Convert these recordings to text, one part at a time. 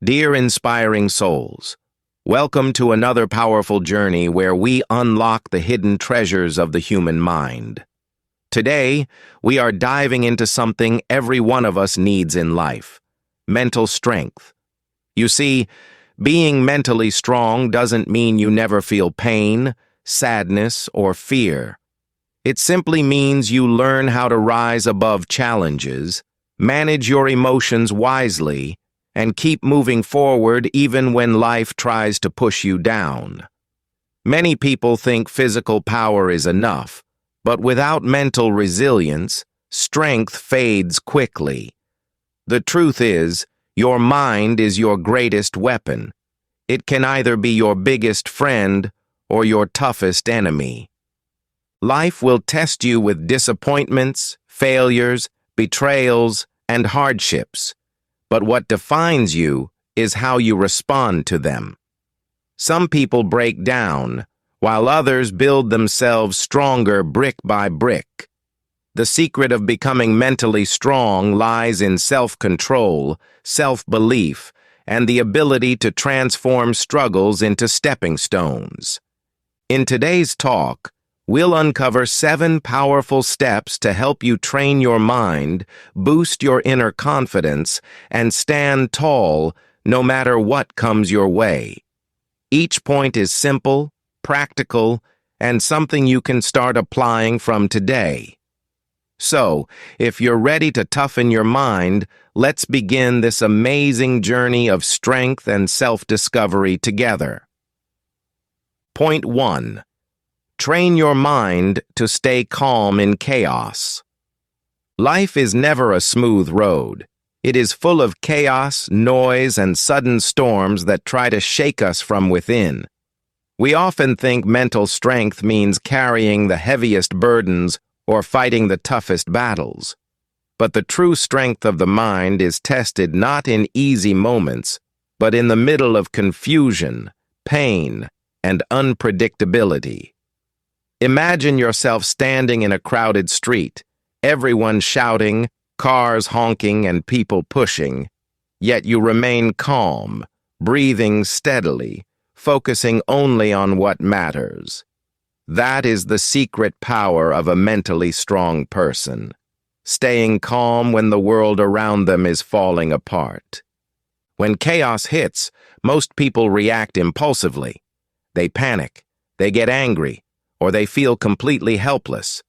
Dear inspiring souls, welcome to another powerful journey where we unlock the hidden treasures of the human mind. Today, we are diving into something every one of us needs in life: mental strength. You see, being mentally strong doesn't mean you never feel pain, sadness, or fear. It simply means you learn how to rise above challenges, manage your emotions wisely, and keep moving forward even when life tries to push you down. Many people think physical power is enough, but without mental resilience, strength fades quickly. The truth is, your mind is your greatest weapon. It can either be your biggest friend or your toughest enemy. Life will test you with disappointments, failures, betrayals, and hardships. But what defines you is how you respond to them. Some people break down, while others build themselves stronger brick by brick. The secret of becoming mentally strong lies in self-control, self-belief, and the ability to transform struggles into stepping stones. In today's talk, we'll uncover 7 powerful steps to help you train your mind, boost your inner confidence, and stand tall no matter what comes your way. Each point is simple, practical, and something you can start applying from today. So, if you're ready to toughen your mind, let's begin this amazing journey of strength and self-discovery together. Point 1. Train your mind to stay calm in chaos. Life is never a smooth road. It is full of chaos, noise, and sudden storms that try to shake us from within. We often think mental strength means carrying the heaviest burdens or fighting the toughest battles. But the true strength of the mind is tested not in easy moments, but in the middle of confusion, pain, and unpredictability. Imagine yourself standing in a crowded street, everyone shouting, cars honking, and people pushing, yet you remain calm, breathing steadily, focusing only on what matters. That is the secret power of a mentally strong person, staying calm when the world around them is falling apart. When chaos hits, most people react impulsively. They panic, they get angry, or they feel completely helpless.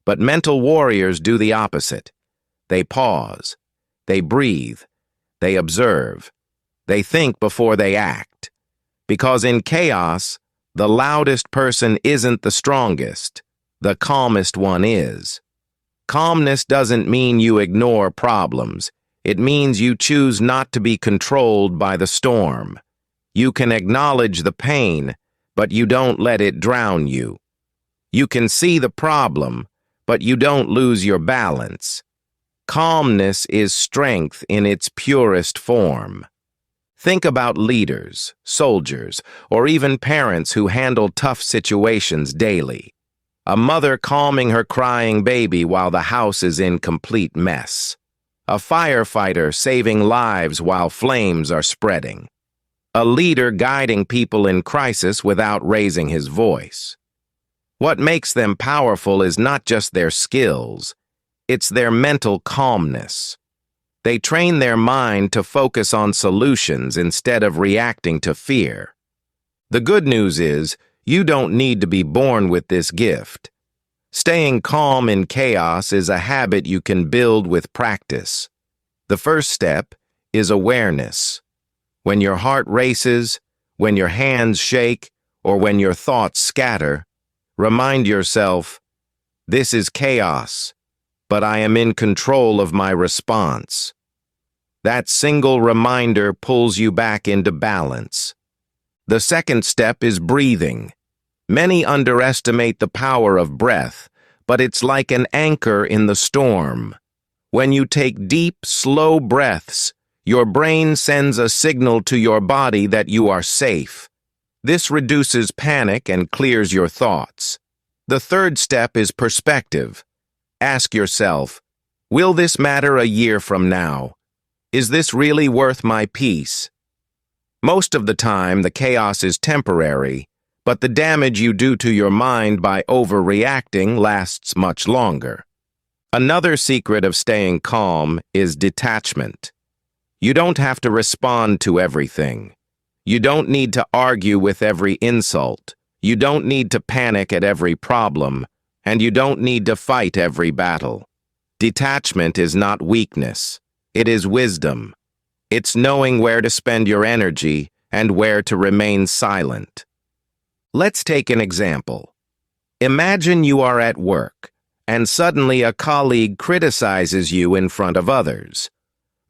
But mental warriors do the opposite. They pause, they breathe, they observe, they think before they act. Because in chaos, the loudest person isn't the strongest, the calmest one is. Calmness doesn't mean you ignore problems. It means you choose not to be controlled by the storm. You can acknowledge the pain, but you don't let it drown you. You can see the problem, but you don't lose your balance. Calmness is strength in its purest form. Think about leaders, soldiers, or even parents who handle tough situations daily. A mother calming her crying baby while the house is in complete mess. A firefighter saving lives while flames are spreading. A leader guiding people in crisis without raising his voice. What makes them powerful is not just their skills, it's their mental calmness. They train their mind to focus on solutions instead of reacting to fear. The good news is, you don't need to be born with this gift. Staying calm in chaos is a habit you can build with practice. The first step is awareness. When your heart races, when your hands shake, or when your thoughts scatter, remind yourself, this is chaos, but I am in control of my response. That single reminder pulls you back into balance. The second step is breathing. Many underestimate the power of breath, but it's like an anchor in the storm. When you take deep, slow breaths, your brain sends a signal to your body that you are safe. This reduces panic and clears your thoughts. The third step is perspective. Ask yourself, will this matter a year from now? Is this really worth my peace? Most of the time, the chaos is temporary, but the damage you do to your mind by overreacting lasts much longer. Another secret of staying calm is detachment. You don't have to respond to everything. You don't need to argue with every insult. You don't need to panic at every problem, and you don't need to fight every battle. Detachment is not weakness. It is wisdom. It's knowing where to spend your energy and where to remain silent. Let's take an example. Imagine you are at work, and suddenly a colleague criticizes you in front of others.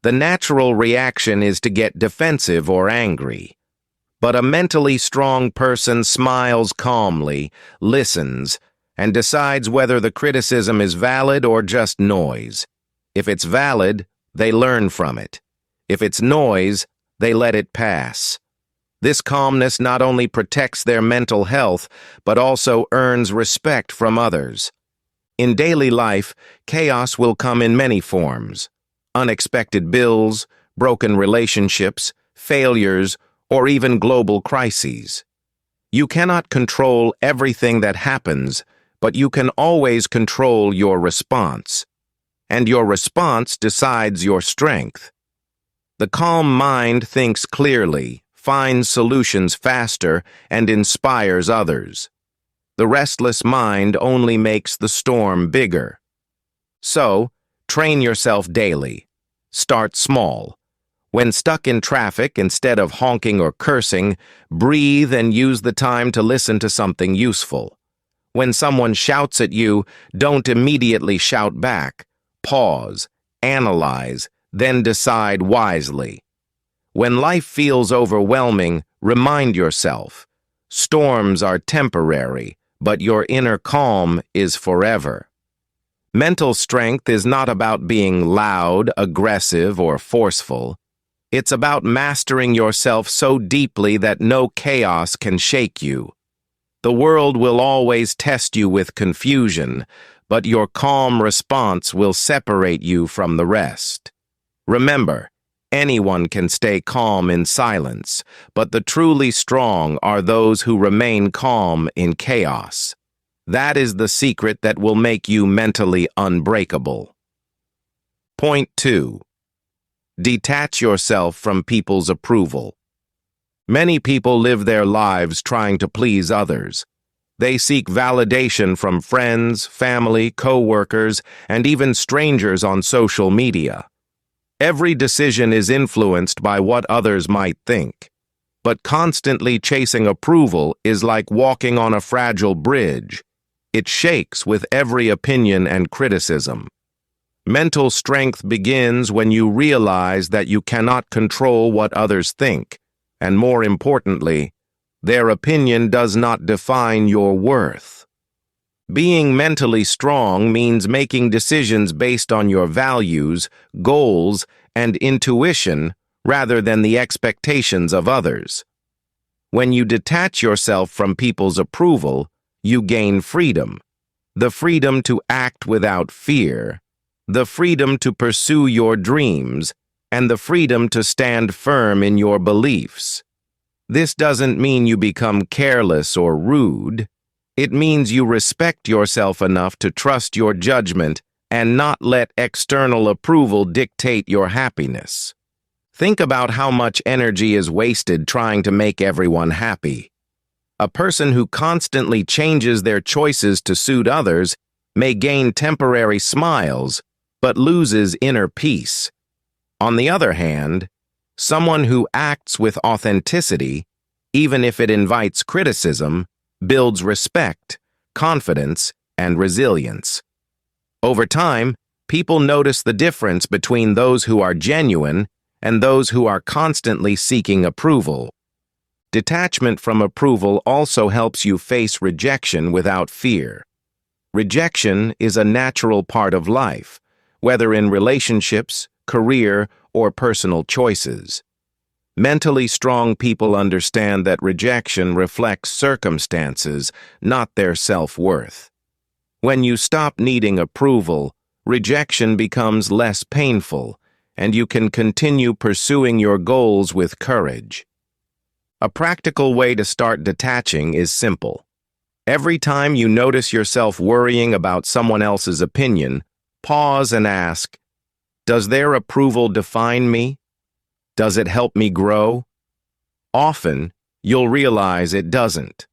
The natural reaction is to get defensive or angry. But a mentally strong person smiles calmly, listens, and decides whether the criticism is valid or just noise. If it's valid, they learn from it. If it's noise, they let it pass. This calmness not only protects their mental health, but also earns respect from others. In daily life, chaos will come in many forms. Unexpected bills, broken relationships, failures, or even global crises. You cannot control everything that happens, but you can always control your response. And your response decides your strength. The calm mind thinks clearly, finds solutions faster, and inspires others. The restless mind only makes the storm bigger. So, train yourself daily. Start small. When stuck in traffic, instead of honking or cursing, breathe and use the time to listen to something useful. When someone shouts at you, don't immediately shout back. Pause, analyze, then decide wisely. When life feels overwhelming, remind yourself, storms are temporary, but your inner calm is forever. Mental strength is not about being loud, aggressive, or forceful. It's about mastering yourself so deeply that no chaos can shake you. The world will always test you with confusion, but your calm response will separate you from the rest. Remember, anyone can stay calm in silence, but the truly strong are those who remain calm in chaos. That is the secret that will make you mentally unbreakable. Point 2. Detach yourself from people's approval. Many people live their lives trying to please others. They seek validation from friends, family, co-workers, and even strangers on social media. Every decision is influenced by what others might think. But constantly chasing approval is like walking on a fragile bridge. It shakes with every opinion and criticism. Mental strength begins when you realize that you cannot control what others think, and more importantly, their opinion does not define your worth. Being mentally strong means making decisions based on your values, goals, and intuition rather than the expectations of others. When you detach yourself from people's approval, you gain freedom. The freedom to act without fear, the freedom to pursue your dreams, and the freedom to stand firm in your beliefs. This doesn't mean you become careless or rude. It means you respect yourself enough to trust your judgment and not let external approval dictate your happiness. Think about how much energy is wasted trying to make everyone happy. A person who constantly changes their choices to suit others may gain temporary smiles, but loses inner peace. On the other hand, someone who acts with authenticity, even if it invites criticism, builds respect, confidence, and resilience. Over time, people notice the difference between those who are genuine and those who are constantly seeking approval. Detachment from approval also helps you face rejection without fear. Rejection is a natural part of life, whether in relationships, career, or personal choices. Mentally strong people understand that rejection reflects circumstances, not their self-worth. When you stop needing approval, rejection becomes less painful, and you can continue pursuing your goals with courage. A practical way to start detaching is simple. Every time you notice yourself worrying about someone else's opinion, pause and ask, does their approval define me? Does it help me grow? Often, you'll realize it doesn't.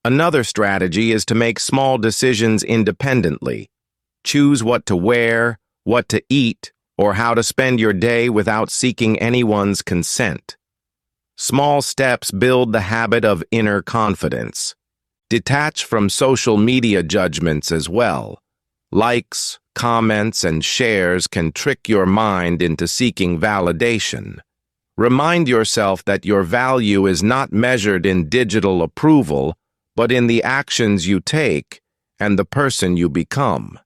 Another strategy is to make small decisions independently. Choose what to wear, what to eat, or how to spend your day without seeking anyone's consent. Small steps build the habit of inner confidence. Detach from social media judgments as well. Likes, comments, and shares can trick your mind into seeking validation. Remind yourself that your value is not measured in digital approval, but in the actions you take and the person you become.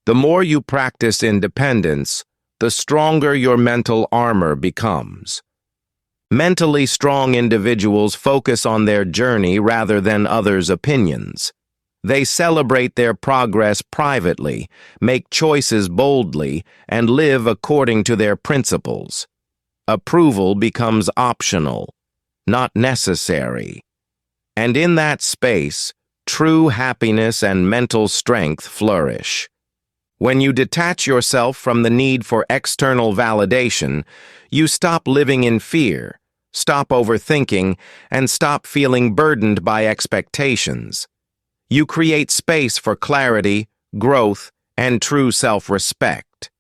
The more you practice independence, the stronger your mental armor becomes. Mentally strong individuals focus on their journey rather than others' opinions. They celebrate their progress privately, make choices boldly, and live according to their principles. Approval becomes optional, not necessary. And in that space, true happiness and mental strength flourish. When you detach yourself from the need for external validation, you stop living in fear, stop overthinking, and stop feeling burdened by expectations. You create space for clarity, growth, and true self-respect.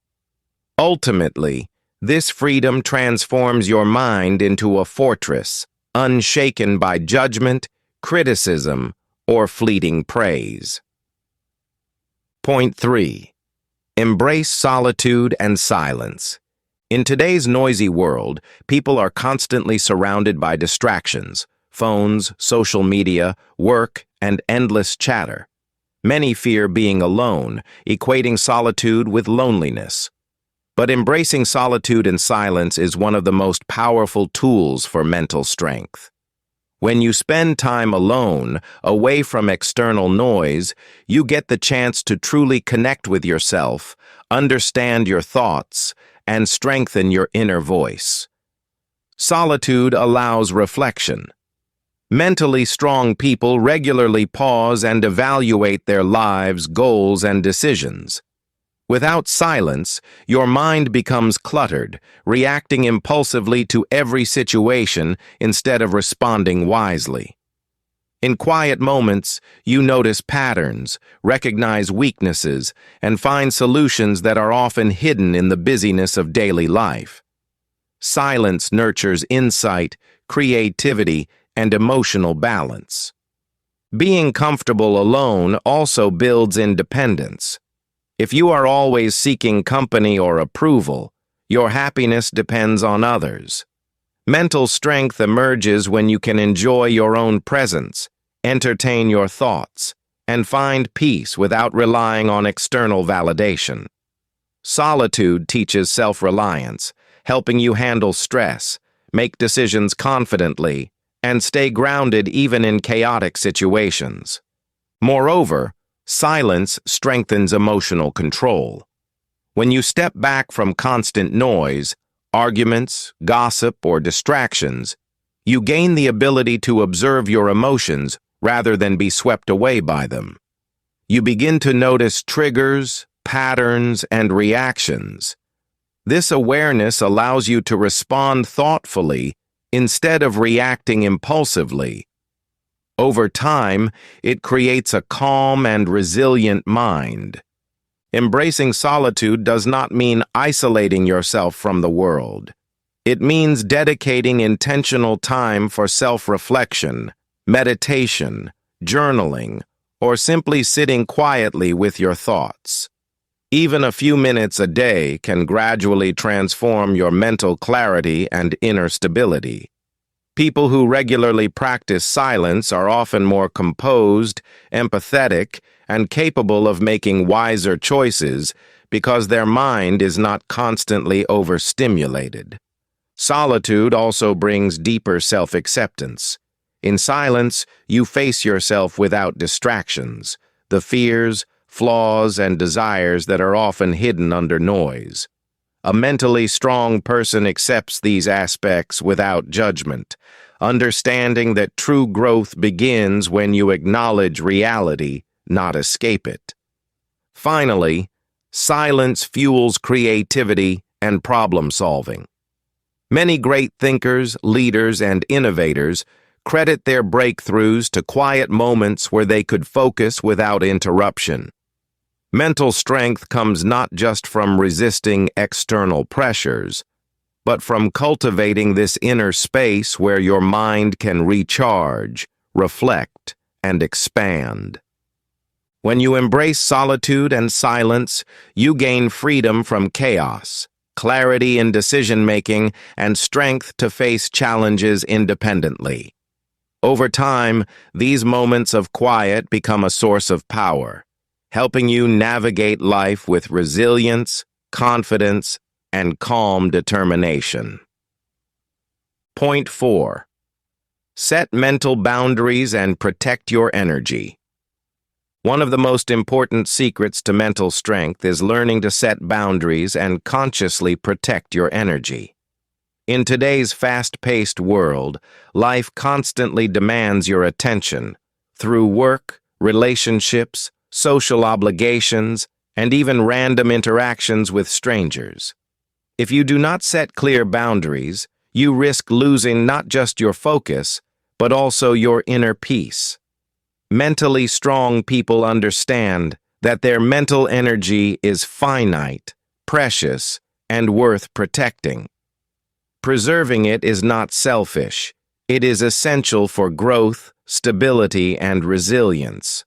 Ultimately, this freedom transforms your mind into a fortress, unshaken by judgment, criticism, or fleeting praise. Point 3. Embrace solitude and silence. In today's noisy world, people are constantly surrounded by distractions, phones, social media, work, and endless chatter. Many fear being alone, equating solitude with loneliness. But embracing solitude and silence is one of the most powerful tools for mental strength. When you spend time alone, away from external noise, you get the chance to truly connect with yourself, understand your thoughts, and strengthen your inner voice. Solitude allows reflection. Mentally strong people regularly pause and evaluate their lives, goals, and decisions. Without silence, your mind becomes cluttered, reacting impulsively to every situation instead of responding wisely. In quiet moments, you notice patterns, recognize weaknesses, and find solutions that are often hidden in the busyness of daily life. Silence nurtures insight, creativity, and emotional balance. Being comfortable alone also builds independence. If you are always seeking company or approval, your happiness depends on others. Mental strength emerges when you can enjoy your own presence, entertain your thoughts, and find peace without relying on external validation. Solitude teaches self-reliance, helping you handle stress, make decisions confidently, and stay grounded even in chaotic situations. Moreover, silence strengthens emotional control. When you step back from constant noise, arguments, gossip, or distractions, you gain the ability to observe your emotions rather than be swept away by them. You begin to notice triggers, patterns, and reactions. This awareness allows you to respond thoughtfully instead of reacting impulsively. Over time, it creates a calm and resilient mind. Embracing solitude does not mean isolating yourself from the world. It means dedicating intentional time for self-reflection, meditation, journaling, or simply sitting quietly with your thoughts. Even a few minutes a day can gradually transform your mental clarity and inner stability. People who regularly practice silence are often more composed, empathetic, and capable of making wiser choices because their mind is not constantly overstimulated. Solitude also brings deeper self-acceptance. In silence, you face yourself without distractions, the fears, flaws, and desires that are often hidden under noise. A mentally strong person accepts these aspects without judgment, understanding that true growth begins when you acknowledge reality, not escape it. Finally, silence fuels creativity and problem-solving. Many great thinkers, leaders, and innovators credit their breakthroughs to quiet moments where they could focus without interruption. Mental strength comes not just from resisting external pressures, but from cultivating this inner space where your mind can recharge, reflect, and expand. When you embrace solitude and silence, you gain freedom from chaos, clarity in decision-making, and strength to face challenges independently. Over time, these moments of quiet become a source of power, helping you navigate life with resilience, confidence, and calm determination. Point 4. Set mental boundaries and protect your energy. One of the most important secrets to mental strength is learning to set boundaries and consciously protect your energy. In today's fast-paced world, life constantly demands your attention through work, relationships, social obligations, and even random interactions with strangers. If you do not set clear boundaries, you risk losing not just your focus, but also your inner peace. Mentally strong people understand that their mental energy is finite, precious, and worth protecting. Preserving it is not selfish. It is essential for growth, stability, and resilience.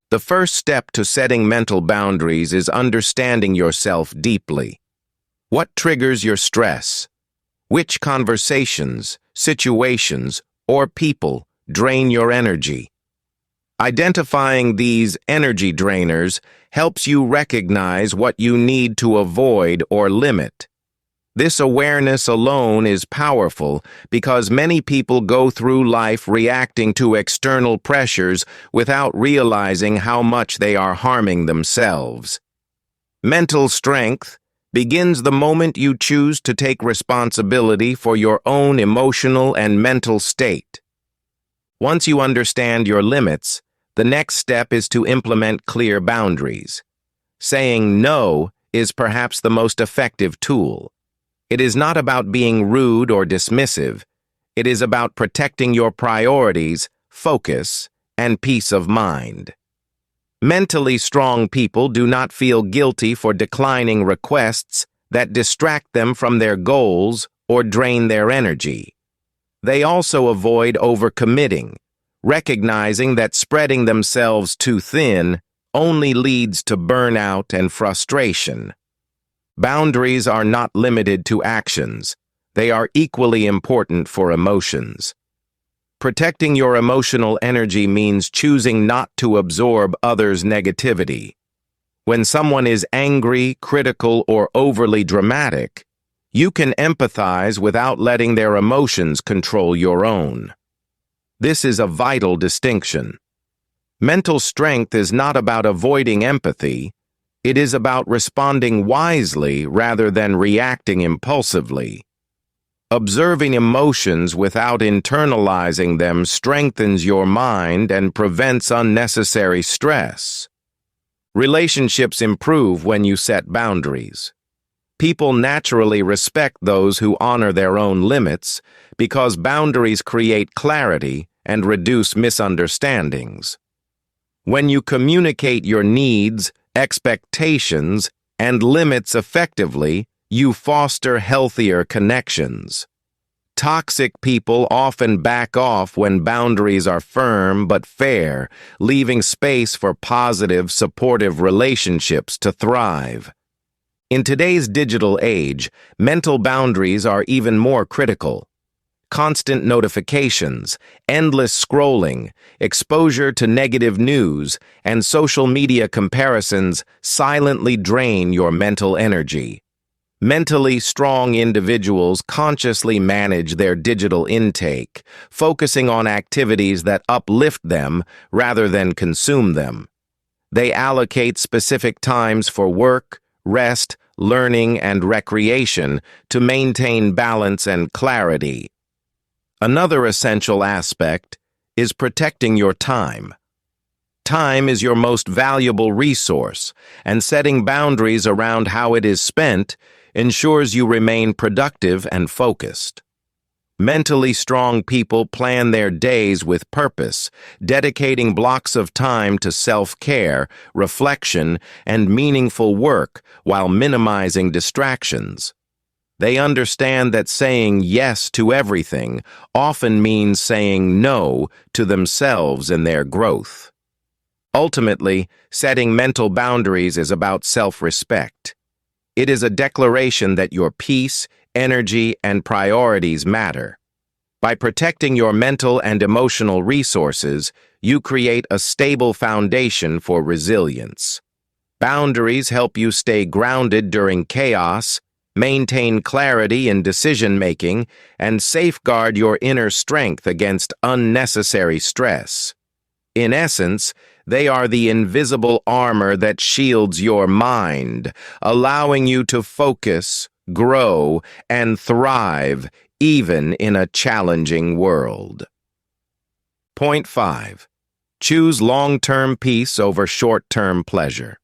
The first step to setting mental boundaries is understanding yourself deeply. What triggers your stress? Which conversations, situations, or people drain your energy? Identifying these energy drainers helps you recognize what you need to avoid or limit. This awareness alone is powerful because many people go through life reacting to external pressures without realizing how much they are harming themselves. Mental strength begins the moment you choose to take responsibility for your own emotional and mental state. Once you understand your limits, the next step is to implement clear boundaries. Saying no is perhaps the most effective tool. It is not about being rude or dismissive. It is about protecting your priorities, focus, and peace of mind. Mentally strong people do not feel guilty for declining requests that distract them from their goals or drain their energy. They also avoid overcommitting, recognizing that spreading themselves too thin only leads to burnout and frustration. Boundaries are not limited to actions. They are equally important for emotions. Protecting your emotional energy means choosing not to absorb others' negativity. When someone is angry, critical, or overly dramatic, you can empathize without letting their emotions control your own. This is a vital distinction. Mental strength is not about avoiding empathy. It is about responding wisely rather than reacting impulsively. Observing emotions without internalizing them strengthens your mind and prevents unnecessary stress. Relationships improve when you set boundaries. People naturally respect those who honor their own limits because boundaries create clarity and reduce misunderstandings. When you communicate your needs, expectations, and limits effectively, you foster healthier connections. Toxic people often back off when boundaries are firm but fair, leaving space for positive, supportive relationships to thrive. In today's digital age, mental boundaries are even more critical. Constant notifications, endless scrolling, exposure to negative news, and social media comparisons silently drain your mental energy. Mentally strong individuals consciously manage their digital intake, focusing on activities that uplift them rather than consume them. They allocate specific times for work, rest, learning, and recreation to maintain balance and clarity. Another essential aspect is protecting your time. Time is your most valuable resource, and setting boundaries around how it is spent ensures you remain productive and focused. Mentally strong people plan their days with purpose, dedicating blocks of time to self-care, reflection, and meaningful work while minimizing distractions. They understand that saying yes to everything often means saying no to themselves and their growth. Ultimately, setting mental boundaries is about self-respect. It is a declaration that your peace, energy, and priorities matter. By protecting your mental and emotional resources, you create a stable foundation for resilience. Boundaries help you stay grounded during chaos, maintain clarity in decision-making, and safeguard your inner strength against unnecessary stress. In essence, they are the invisible armor that shields your mind, allowing you to focus, grow, and thrive even in a challenging world. Point 5. Choose long-term peace over short-term pleasure.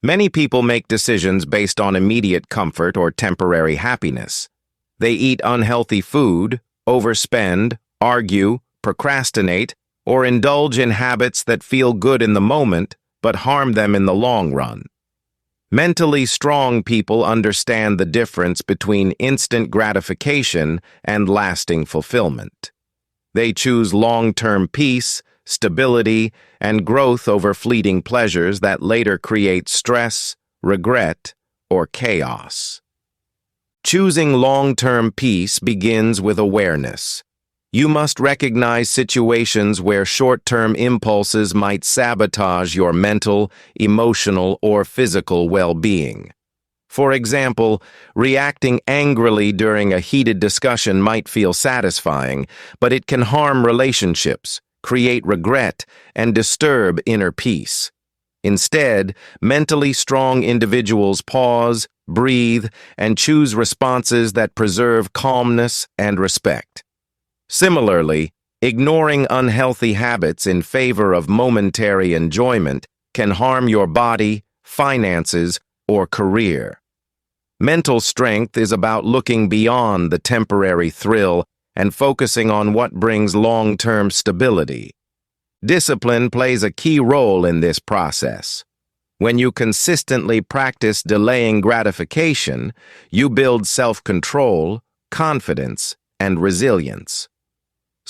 Many people make decisions based on immediate comfort or temporary happiness. They eat unhealthy food, overspend, argue, procrastinate, or indulge in habits that feel good in the moment but harm them in the long run. Mentally strong people understand the difference between instant gratification and lasting fulfillment. They choose long-term peace, stability, and growth over fleeting pleasures that later create stress, regret, or chaos. Choosing long-term peace begins with awareness. You must recognize situations where short-term impulses might sabotage your mental, emotional, or physical well-being. For example, reacting angrily during a heated discussion might feel satisfying, but it can harm relationships, create regret, and disturb inner peace. Instead, mentally strong individuals pause, breathe, and choose responses that preserve calmness and respect. Similarly, ignoring unhealthy habits in favor of momentary enjoyment can harm your body, finances, or career. Mental strength is about looking beyond the temporary thrill and focusing on what brings long-term stability. Discipline plays a key role in this process. When you consistently practice delaying gratification, you build self-control, confidence, and resilience.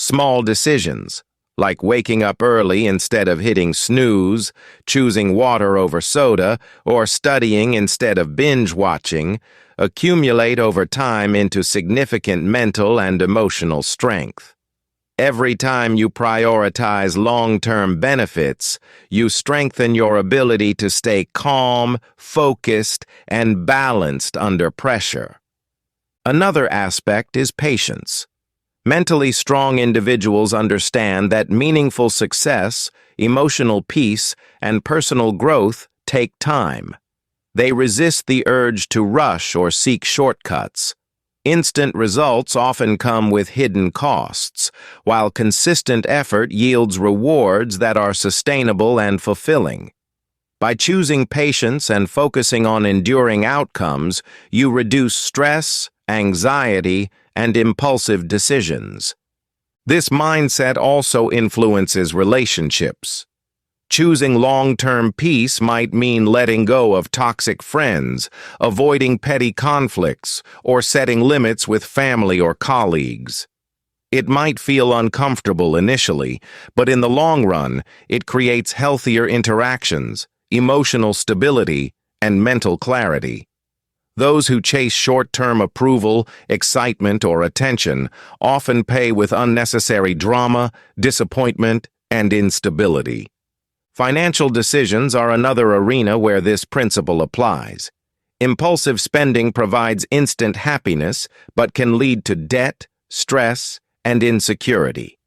Small decisions, like waking up early instead of hitting snooze, choosing water over soda, or studying instead of binge-watching, accumulate over time into significant mental and emotional strength. Every time you prioritize long-term benefits, you strengthen your ability to stay calm, focused, and balanced under pressure. Another aspect is patience. Mentally strong individuals understand that meaningful success, emotional peace, and personal growth take time. They resist the urge to rush or seek shortcuts. Instant results often come with hidden costs, while consistent effort yields rewards that are sustainable and fulfilling. By choosing patience and focusing on enduring outcomes, you reduce stress, anxiety, and impulsive decisions. This mindset also influences relationships. Choosing long-term peace might mean letting go of toxic friends, avoiding petty conflicts, or setting limits with family or colleagues. It might feel uncomfortable initially, but in the long run, it creates healthier interactions, emotional stability, and mental clarity. Those who chase short-term approval, excitement, or attention often pay with unnecessary drama, disappointment, and instability. Financial decisions are another arena where this principle applies. Impulsive spending provides instant happiness, but can lead to debt, stress, and insecurity.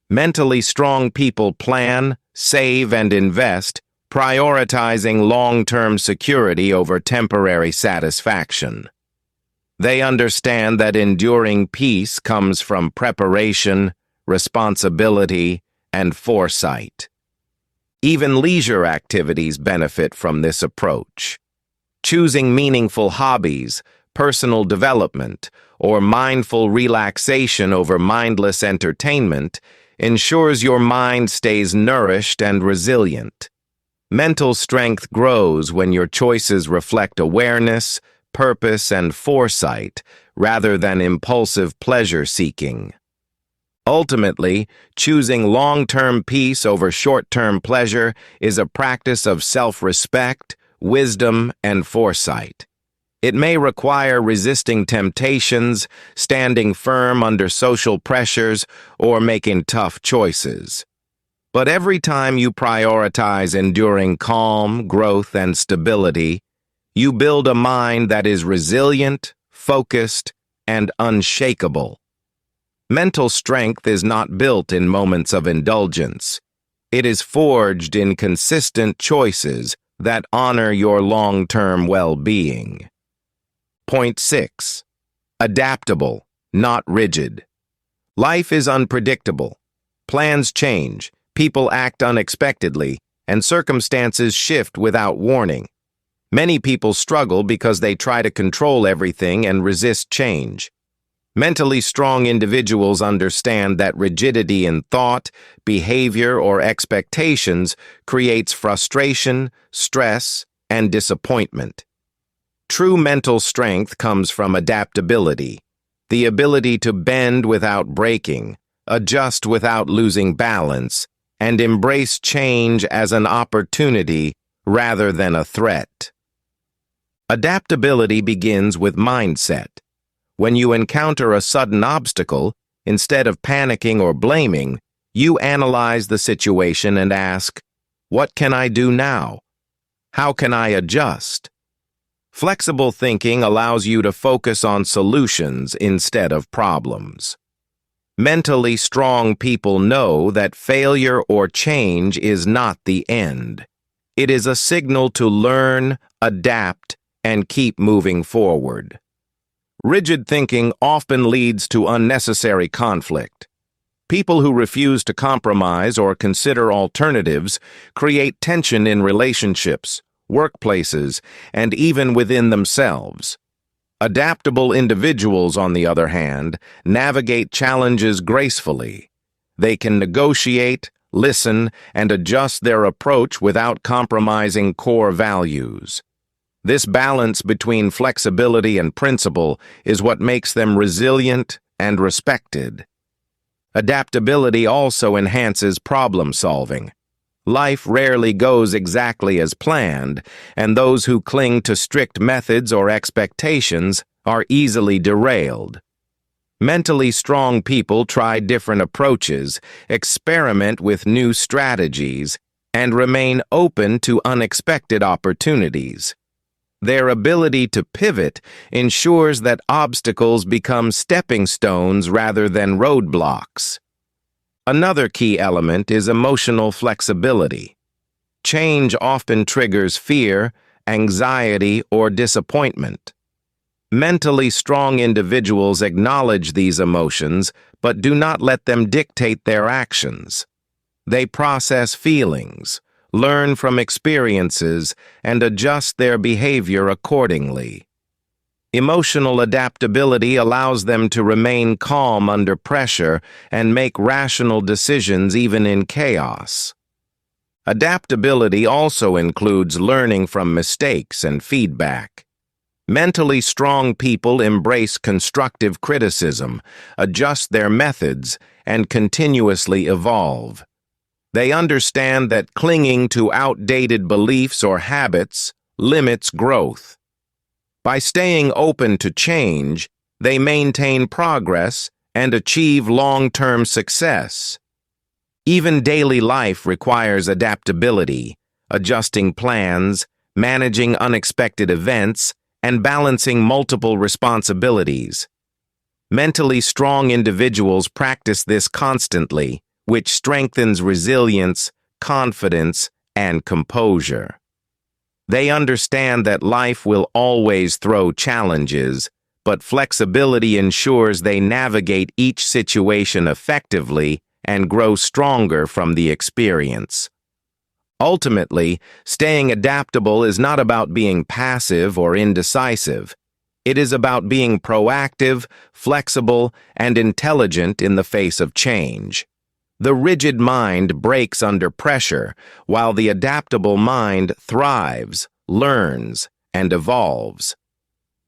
Mentally strong people plan, save, and invest, prioritizing long-term security over temporary satisfaction. They understand that enduring peace comes from preparation, responsibility, and foresight. Even leisure activities benefit from this approach. Choosing meaningful hobbies, personal development, or mindful relaxation over mindless entertainment ensures your mind stays nourished and resilient. Mental strength grows when your choices reflect awareness, purpose, and foresight rather than impulsive pleasure-seeking. Ultimately, choosing long-term peace over short-term pleasure is a practice of self-respect, wisdom, and foresight. It may require resisting temptations, standing firm under social pressures, or making tough choices. But every time you prioritize enduring calm, growth, and stability, you build a mind that is resilient, focused, and unshakable. Mental strength is not built in moments of indulgence. It is forged in consistent choices that honor your long-term well-being. Point 6. Adaptable, not rigid. Life is unpredictable. Plans change, people act unexpectedly, and circumstances shift without warning. Many people struggle because they try to control everything and resist change. Mentally strong individuals understand that rigidity in thought, behavior, or expectations creates frustration, stress, and disappointment. True mental strength comes from adaptability, the ability to bend without breaking, adjust without losing balance, and embrace change as an opportunity rather than a threat. Adaptability begins with mindset. When you encounter a sudden obstacle, instead of panicking or blaming, you analyze the situation and ask, "What can I do now? How can I adjust?" Flexible thinking allows you to focus on solutions instead of problems. Mentally strong people know that failure or change is not the end. It is a signal to learn, adapt, and keep moving forward. Rigid thinking often leads to unnecessary conflict. People who refuse to compromise or consider alternatives create tension in relationships, workplaces, and even within themselves. Adaptable individuals, on the other hand, navigate challenges gracefully. They can negotiate, listen, and adjust their approach without compromising core values. This balance between flexibility and principle is what makes them resilient and respected. Adaptability also enhances problem solving. Life rarely goes exactly as planned, and those who cling to strict methods or expectations are easily derailed. Mentally strong people try different approaches, experiment with new strategies, and remain open to unexpected opportunities. Their ability to pivot ensures that obstacles become stepping stones rather than roadblocks. Another key element is emotional flexibility. Change often triggers fear, anxiety, or disappointment. Mentally strong individuals acknowledge these emotions but do not let them dictate their actions. They process feelings, learn from experiences, and adjust their behavior accordingly. Emotional adaptability allows them to remain calm under pressure and make rational decisions even in chaos. Adaptability also includes learning from mistakes and feedback. Mentally strong people embrace constructive criticism, adjust their methods, and continuously evolve. They understand that clinging to outdated beliefs or habits limits growth. By staying open to change, they maintain progress and achieve long-term success. Even daily life requires adaptability, adjusting plans, managing unexpected events, and balancing multiple responsibilities. Mentally strong individuals practice this constantly, which strengthens resilience, confidence, and composure. They understand that life will always throw challenges, but flexibility ensures they navigate each situation effectively and grow stronger from the experience. Ultimately, staying adaptable is not about being passive or indecisive. It is about being proactive, flexible, and intelligent in the face of change. The rigid mind breaks under pressure, while the adaptable mind thrives, learns, and evolves.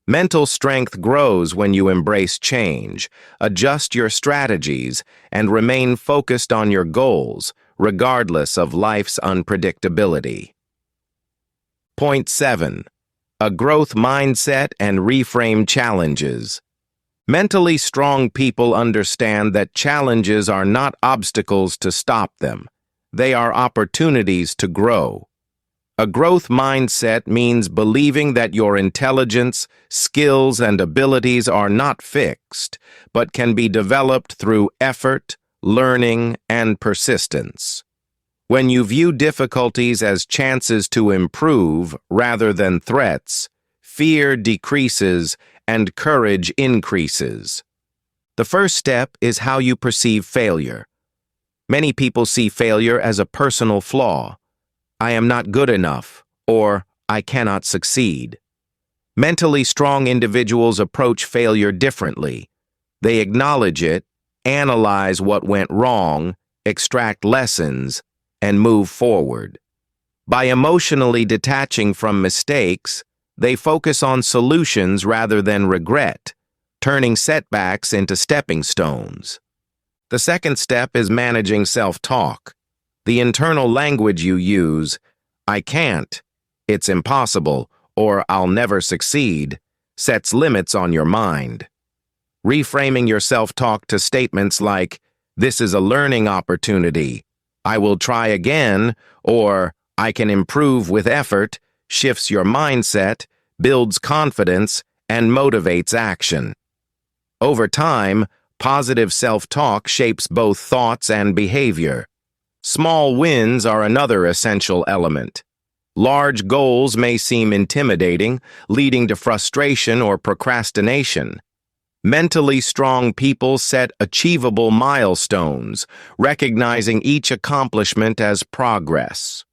Mental strength grows when you embrace change, adjust your strategies, and remain focused on your goals, regardless of life's unpredictability. Point 7. A growth mindset and reframe challenges. Mentally strong people understand that challenges are not obstacles to stop them. They are opportunities to grow. A growth mindset means believing that your intelligence, skills, and abilities are not fixed, but can be developed through effort, learning, and persistence. When you view difficulties as chances to improve rather than threats, fear decreases and courage increases. The first step is how you perceive failure. Many people see failure as a personal flaw. I am not good enough, or I cannot succeed. Mentally strong individuals approach failure differently. They acknowledge it, analyze what went wrong, extract lessons, and move forward. By emotionally detaching from mistakes, they focus on solutions rather than regret, turning setbacks into stepping stones. The second step is managing self-talk. The internal language you use, I can't, it's impossible, or I'll never succeed, sets limits on your mind. Reframing your self-talk to statements like, this is a learning opportunity, I will try again, or I can improve with effort, shifts your mindset, builds confidence, and motivates action. Over time, positive self-talk shapes both thoughts and behavior. Small wins are another essential element. Large goals may seem intimidating, leading to frustration or procrastination. Mentally strong people set achievable milestones, recognizing each accomplishment as progress.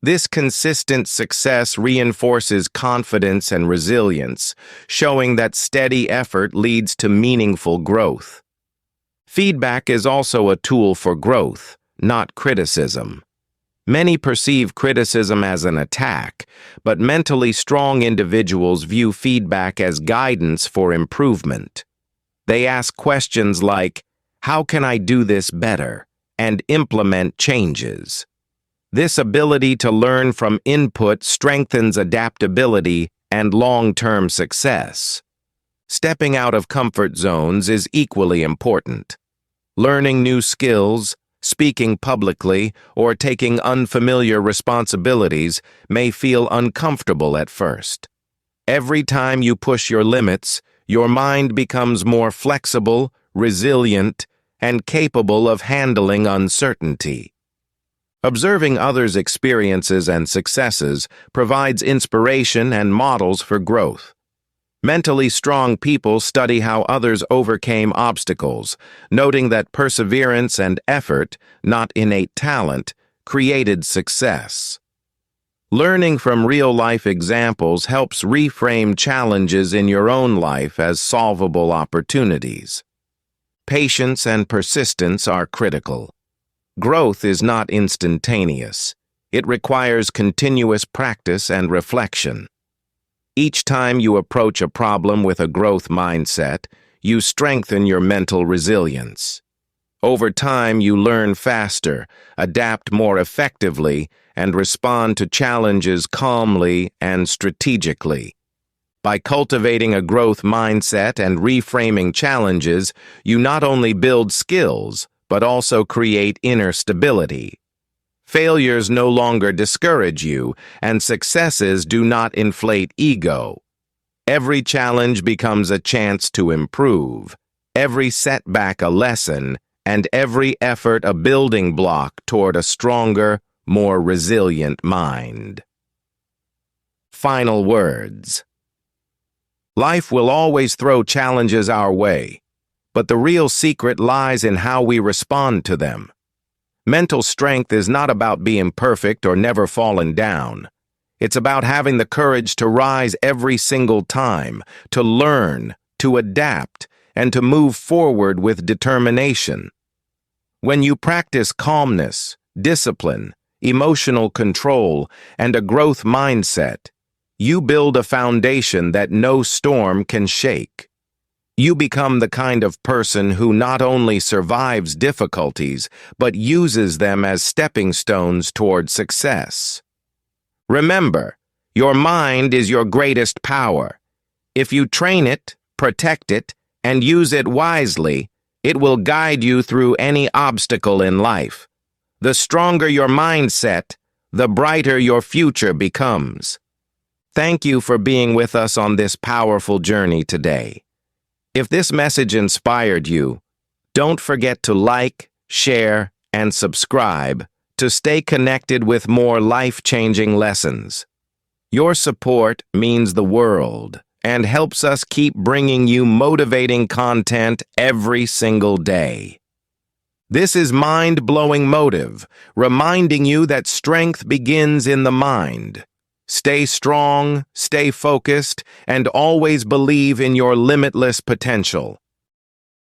This consistent success reinforces confidence and resilience, showing that steady effort leads to meaningful growth. Feedback is also a tool for growth, not criticism. Many perceive criticism as an attack, but mentally strong individuals view feedback as guidance for improvement. They ask questions like, how can I do this better, and implement changes. This ability to learn from input strengthens adaptability and long-term success. Stepping out of comfort zones is equally important. Learning new skills, speaking publicly, or taking unfamiliar responsibilities may feel uncomfortable at first. Every time you push your limits, your mind becomes more flexible, resilient, and capable of handling uncertainty. Observing others' experiences and successes provides inspiration and models for growth. Mentally strong people study how others overcame obstacles, noting that perseverance and effort, not innate talent, created success. Learning from real-life examples helps reframe challenges in your own life as solvable opportunities. Patience and persistence are critical. Growth is not instantaneous. It requires continuous practice and reflection. Each time you approach a problem with a growth mindset, you strengthen your mental resilience. Over time, you learn faster, adapt more effectively, and respond to challenges calmly and strategically. By cultivating a growth mindset and reframing challenges, you not only build skills, but also create inner stability. Failures no longer discourage you, and successes do not inflate ego. Every challenge becomes a chance to improve, every setback a lesson, and every effort a building block toward a stronger, more resilient mind. Final words. Life will always throw challenges our way, but the real secret lies in how we respond to them. Mental strength is not about being perfect or never falling down. It's about having the courage to rise every single time, to learn, to adapt, and to move forward with determination. When you practice calmness, discipline, emotional control, and a growth mindset, you build a foundation that no storm can shake. You become the kind of person who not only survives difficulties, but uses them as stepping stones toward success. Remember, your mind is your greatest power. If you train it, protect it, and use it wisely, it will guide you through any obstacle in life. The stronger your mindset, the brighter your future becomes. Thank you for being with us on this powerful journey today. If this message inspired you, don't forget to like, share, and subscribe to stay connected with more life-changing lessons. Your support means the world and helps us keep bringing you motivating content every single day. This is Mind-Blowing Motive, reminding you that strength begins in the mind. Stay strong, stay focused, and always believe in your limitless potential.